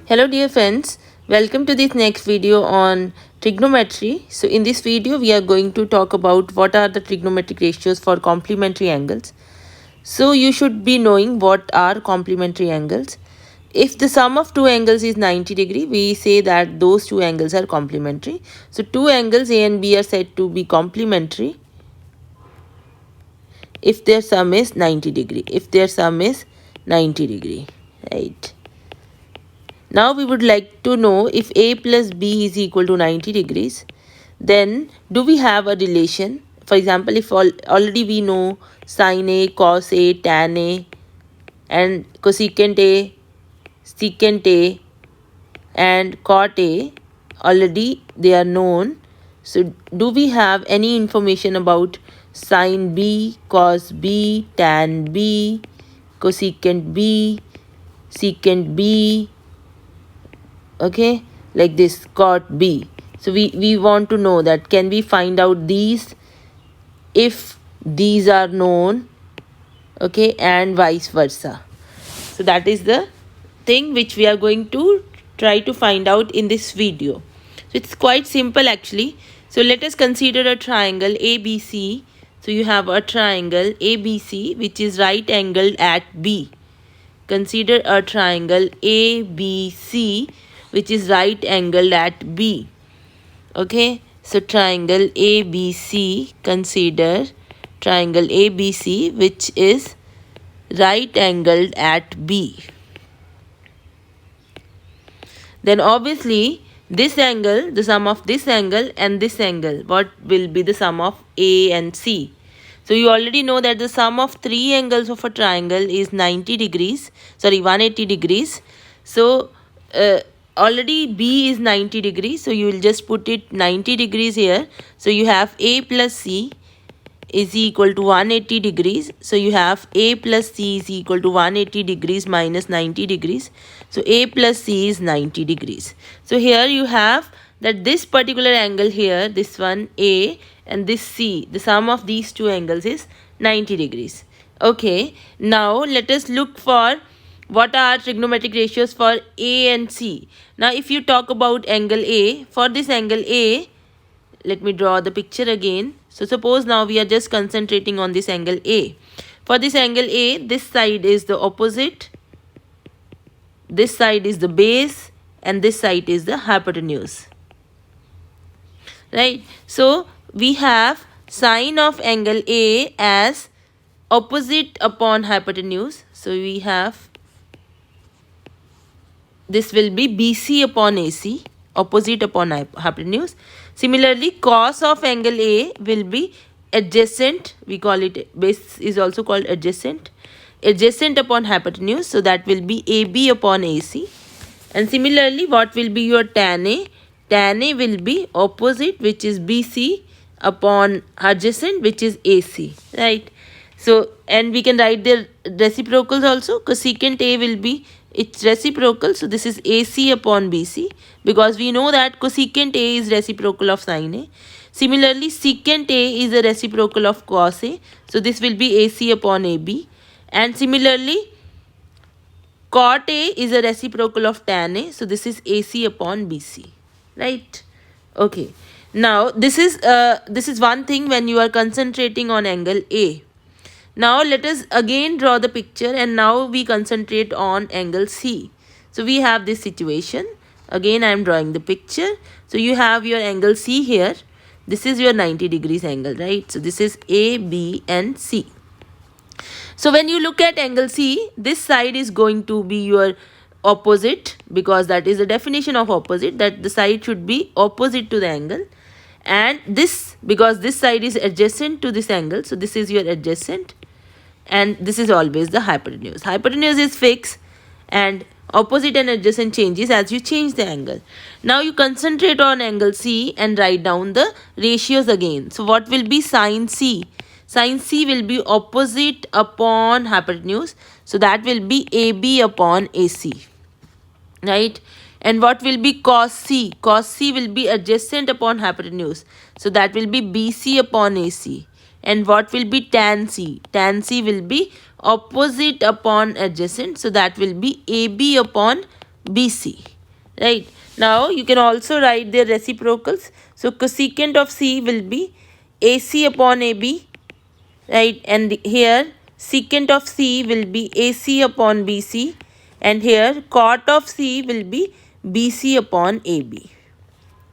Hello dear friends, welcome to this next video on trigonometry. So in this video we are going to talk about what are the trigonometric ratios for complementary angles. So you should be knowing what are complementary angles. If the sum of two angles is 90 degree, we say that those two angles are complementary. So two angles A and B are said to be complementary if their sum is 90 degree. If their sum is 90 degree, right? Now we would like to know if A plus B is equal to 90 degrees, then do we have a relation? For example, if already we know sin A, cos A, tan A and cosecant A, secant A and cot A, already they are known. So do we have any information about sin B, cos B, tan B, cosecant B, secant B, okay, like this, cot B. So we want to know that can we find out these if these are known, okay, and vice versa. So that is the thing which we are going to try to find out in this video. So it's quite simple actually. So let us consider a triangle ABC. So you have a triangle ABC which is right angled at B. Consider a triangle ABC which is right angled at B. Okay, so triangle ABC, consider triangle ABC which is right angled at B. Then obviously this angle, the sum of this angle and this angle, what will be the sum of A and C? So you already know that the sum of three angles of a triangle is 180 degrees. So already B is 90 degrees. So you will just put it 90 degrees here. So you have A plus C is equal to 180 degrees. So you have A plus C is equal to 180 degrees minus 90 degrees. So A plus C is 90 degrees. So here you have that this particular angle here, this one A and this C, the sum of these two angles is 90 degrees. Okay, now let us look for what are trigonometric ratios for A and C. Now if you talk about angle A, for this angle A, let me draw the picture again. So suppose now we are just concentrating on this angle A. For this angle A, this side is the opposite, this side is the base and this side is the hypotenuse, right? So we have sine of angle A as opposite upon hypotenuse. So we have, this will be BC upon AC, opposite upon hypotenuse. Similarly, cos of angle A will be adjacent, we call it, base is also called adjacent, adjacent upon hypotenuse. So that will be AB upon AC. And similarly, what will be your tan A? Tan A will be opposite, which is BC, upon adjacent, which is AC, right? So, and we can write the reciprocals also. Cosecant A will be its reciprocal. So this is AC upon BC, because we know that cosecant A is reciprocal of sin A. Similarly, secant A is a reciprocal of cos A. So this will be AC upon AB. And similarly, cot A is a reciprocal of tan A. So this is AC upon BC, right? Okay. Now this is one thing when you are concentrating on angle A. Now let us again draw the picture, and now we concentrate on angle C. So we have this situation. Again I am drawing the picture. So you have your angle C here. This is your 90 degrees angle, right? So this is A, B and C. So when you look at angle C, this side is going to be your opposite, because that is the definition of opposite, that the side should be opposite to the angle. And this, because this side is adjacent to this angle, so this is your adjacent. And this is always the hypotenuse. Hypotenuse is fixed and opposite and adjacent changes as you change the angle. Now you concentrate on angle C and write down the ratios again. So what will be sin C? Sin C will be opposite upon hypotenuse. So that will be AB upon AC, right? And what will be cos C? Cos C will be adjacent upon hypotenuse. So that will be BC upon AC. And what will be tan C? Tan C will be opposite upon adjacent. So that will be AB upon BC. right? Now you can also write their reciprocals. So cosecant of C will be AC upon AB, right? And here secant of C will be AC upon BC, and here cot of C will be BC upon AB,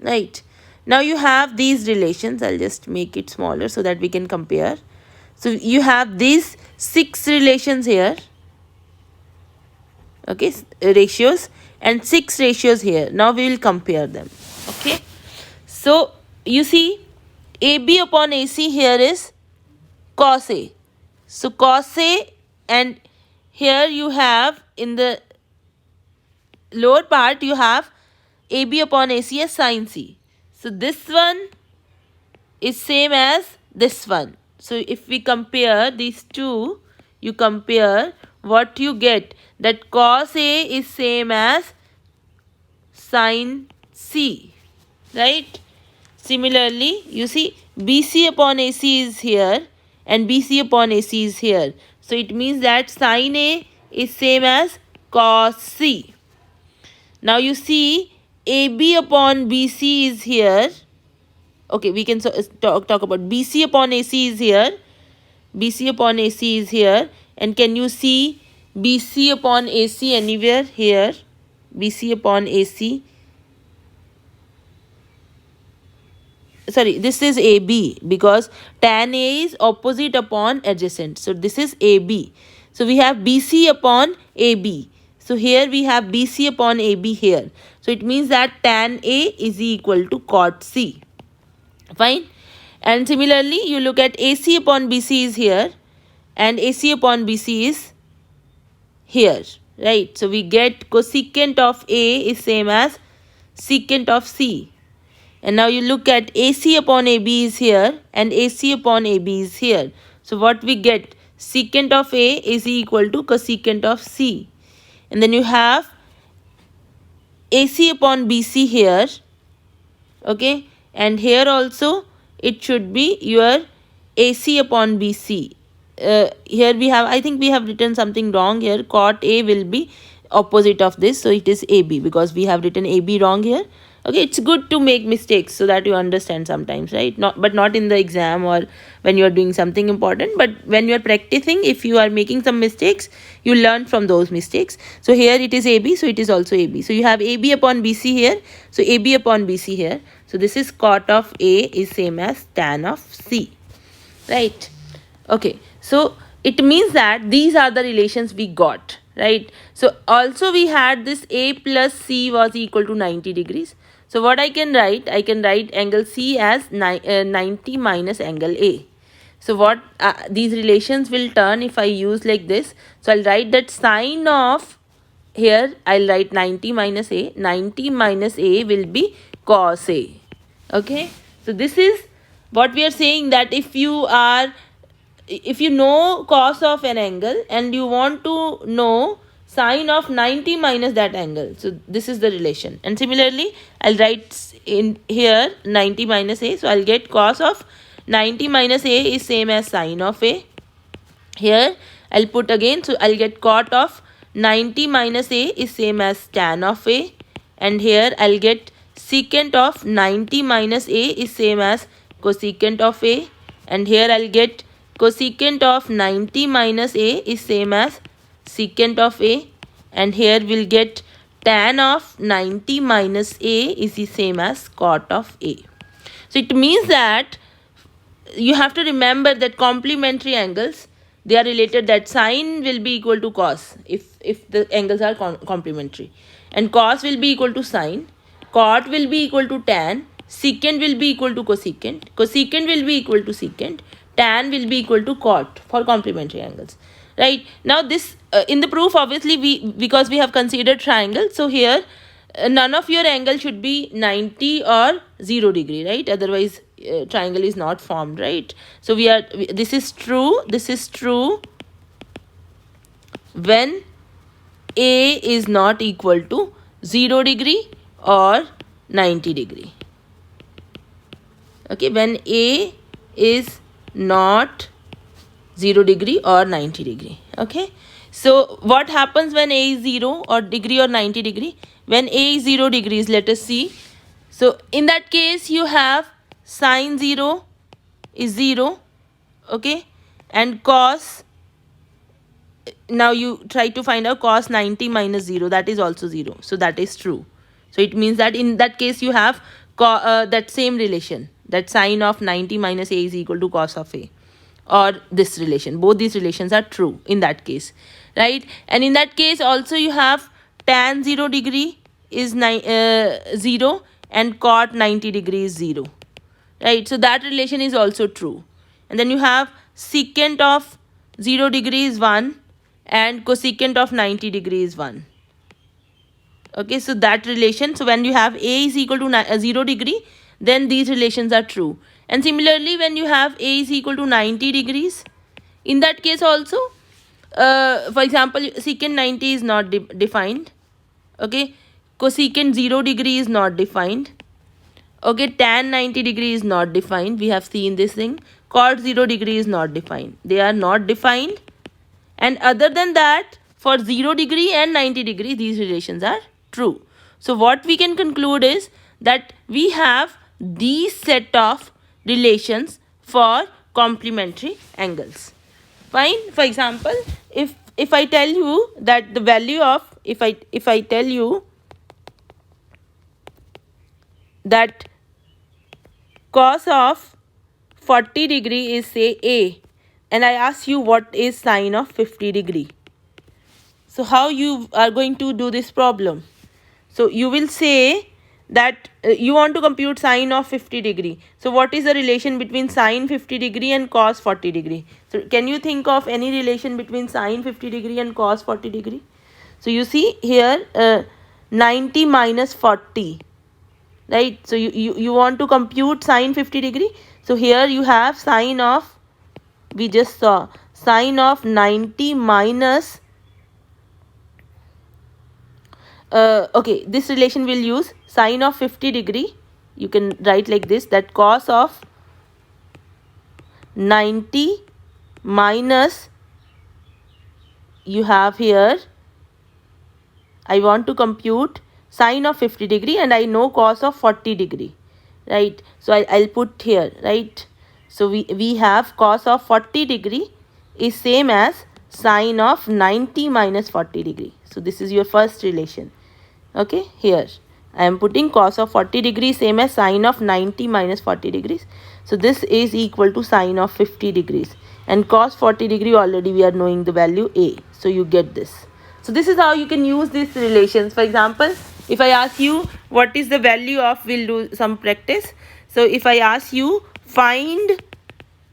right? Now you have these relations. I'll just make it smaller so that we can compare. So you have these 6 relations here, okay, ratios, and 6 ratios here. Now we will compare them, okay? So you see AB upon AC here is cos A. So cos A, and here you have in the lower part you have AB upon AC as sin C. So this one is same as this one. So if we compare these two, you compare, what you get, that cos A is same as sin C, right? Similarly, you see BC upon AC is here and BC upon AC is here. So it means that sin A is same as cos C. Now you see AB upon BC is here. Okay, we can talk about BC upon AC is here. BC upon AC is here. And can you see BC upon AC anywhere here? BC upon AC. Sorry, this is AB because tan A is opposite upon adjacent. So this is AB. So we have BC upon AB. So here we have BC upon AB here. So it means that tan A is equal to cot C. Fine. And similarly, you look at AC upon BC is here and AC upon BC is here, right? So we get cosecant of A is same as secant of C. And now you look at AC upon AB is here and AC upon AB is here. So what we get, secant of A is equal to cosecant of C. And then you have AC upon BC here, okay? And here also it should be your AC upon BC. Here we have, I think we have written something wrong here. Cot A will be opposite of this. So it is AB because we have written AB wrong here. Okay, it's good to make mistakes so that you understand sometimes, right? But not in the exam or when you are doing something important. But when you are practicing, if you are making some mistakes, you learn from those mistakes. So here it is AB, so it is also AB. So you have AB upon BC here. So AB upon BC here. So this is cot of A is same as tan of C, right? Okay, so it means that these are the relations we got, right? So also we had this A plus C was equal to 90 degrees. So what I can write angle C as 90 minus angle A. So what these relations will turn if I use like this. So I'll write that sine of, here I'll write 90 minus A. 90 minus A will be cos A. Okay. So this is what we are saying, that if you know cos of an angle and you want to know sine of 90 minus that angle, so this is the relation. And similarly, I'll write in here 90 minus A. So I'll get cos of 90 minus A is same as sine of A. Here I'll put again, so I'll get cot of 90 minus A is same as tan of A. And here I'll get secant of 90 minus A is same as cosecant of A. And here I'll get cosecant of 90 minus A is same as secant of A. And here we'll get tan of 90 minus A is the same as cot of A. So it means that you have to remember that complementary angles, they are related, that sine will be equal to cos if the angles are complementary, and cos will be equal to sine, cot will be equal to tan, secant will be equal to cosecant, cosecant will be equal to secant, tan will be equal to cot for complementary angles, right? Now this in the proof, obviously because we have considered triangle, so here none of your angle should be 90 or 0 degree, right? Otherwise triangle is not formed, right? So this is true when A is not equal to 0 degree or 90 degree. Okay, when A is not 0 degree or 90 degree. Okay, So what happens when A is 0 or degree or 90 degree? When A is 0 degrees, let us see. So in that case you have sine 0 is 0, okay, and cos, now you try to find out cos 90 minus 0, that is also 0, so that is true. So it means that in that case you have that same relation, that sine of 90 minus a is equal to cos of a, or this relation, both these relations are true in that case, right? And in that case also you have tan 0 degree is 0 and cot 90 degree is 0, right? So that relation is also true. And then you have secant of 0 degree is 1 and cosecant of 90 degree is 1. Okay, so that relation, so when you have a is equal to 0 degree, then these relations are true. And similarly, when you have a is equal to 90 degrees, in that case also, for example, secant 90 is not defined. Okay, cosecant 0 degree is not defined. Okay, tan 90 degree is not defined. We have seen this thing. Cot 0 degree is not defined. They are not defined. And other than that, for 0 degree and 90 degree, these relations are true. So what we can conclude is that we have these set of relations for complementary angles. Fine. For example, if I tell you that the value of, if I tell you that cos of 40 degree is say a, and I ask you what is sine of 50 degree. So how you are going to do this problem? So you will say that you want to compute sine of 50 degree. So what is the relation between sine 50 degree and cos 40 degree? So can you think of any relation between sine 50 degree and cos 40 degree? So you see here 90 minus 40, right? So you want to compute sine 50 degree. So here you have sine of, we just saw sine of 90 minus okay, this relation will use sine of 50 degree. You can write like this, that cos of 90 minus, you have here, I want to compute sine of 50 degree and I know cos of 40 degree, right? So I'll put here, right? So we have cos of 40 degree is same as sine of 90 minus 40 degree. So this is your first relation. Okay, here I am putting cos of 40 degrees same as sine of 90 minus 40 degrees. So this is equal to sine of 50 degrees. And cos 40 degree already we are knowing the value a. So you get this. So this is how you can use these relations. For example, if I ask you what is the value of, we'll do some practice. So if I ask you find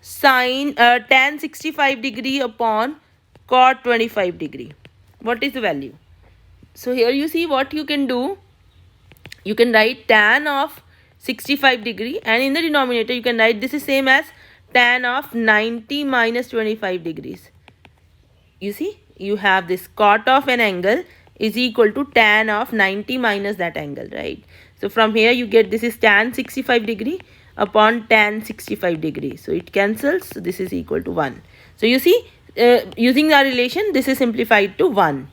sine tan 65 degree upon cot 25 degree, what is the value? So here you see what you can do. You can write tan of 65 degree and in the denominator you can write this is same as tan of 90 minus 25 degrees. You see, you have this cot of an angle is equal to tan of 90 minus that angle, right? So from here you get this is tan 65 degree upon tan 65 degree. So it cancels. So this is equal to 1. So you see, using our relation, this is simplified to 1,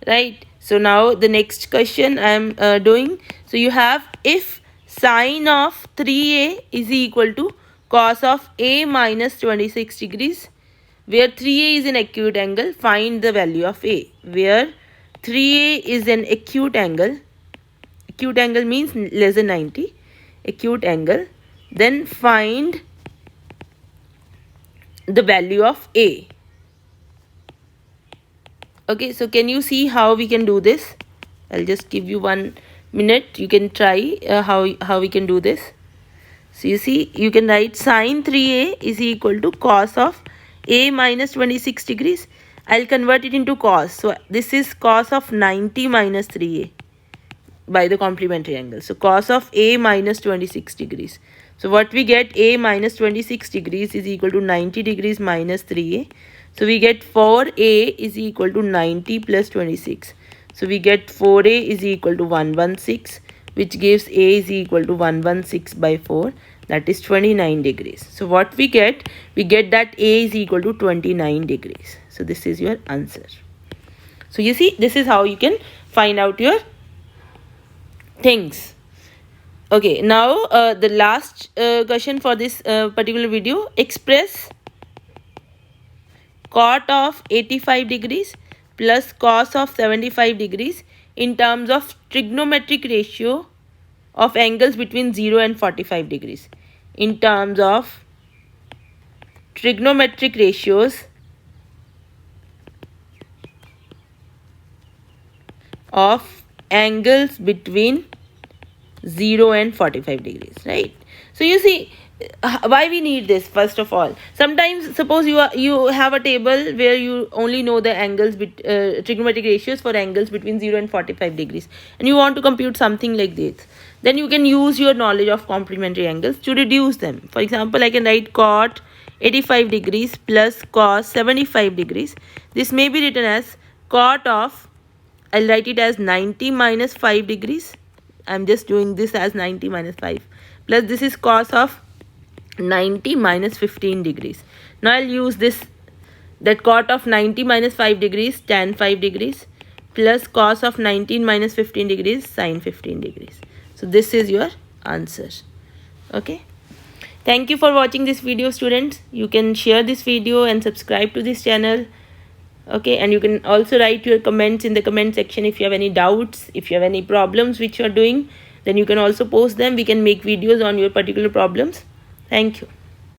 right? So now the next question I am doing. So you have if sine of 3a is equal to cos of a minus 26 degrees, where 3a is an acute angle, find the value of a. Where 3a is an acute angle means less than 90, acute angle, then find the value of a. Okay, so can you see how we can do this? I'll just give you 1 minute. You can try how we can do this. So you see, you can write sine 3a is equal to cos of a minus 26 degrees. I'll convert it into cos. So this is cos of 90 minus 3a by the complementary angle. So cos of a minus 26 degrees. So what we get, a minus 26 degrees is equal to 90 degrees minus 3a. So we get 4a is equal to 90 plus 26. So we get 4a is equal to 116, which gives a is equal to 116 by 4. That is 29 degrees. So what we get that a is equal to 29 degrees. So this is your answer. So you see, this is how you can find out your things. Okay, now the last question for this particular video. Express cot of 85 degrees plus cos of 75 degrees in terms of trigonometric ratio of angles between 0 and 45 degrees. In terms of trigonometric ratios of angles between 0 and 45 degrees, right? So you see, why we need this. First of all, sometimes suppose you have a table where you only know the angles trigonometric ratios for angles between 0 and 45 degrees, and you want to compute something like this. Then you can use your knowledge of complementary angles to reduce them. For example, I can write cot 85 degrees plus cos 75 degrees. This may be written as cot of, I'll write it as 90 minus 5 degrees. I'm just doing this as 90 minus 5. Plus this is cos of 90 minus 15 degrees. Now I'll use this, that cot of 90 minus 5 degrees, tan 5 degrees, plus cos of 19 minus 15 degrees, sin 15 degrees. So this is your answer. Okay. Thank you for watching this video, students. You can share this video and subscribe to this channel. Okay, and you can also write your comments in the comment section if you have any doubts, if you have any problems which you are doing, then you can also post them. We can make videos on your particular problems. Thank you.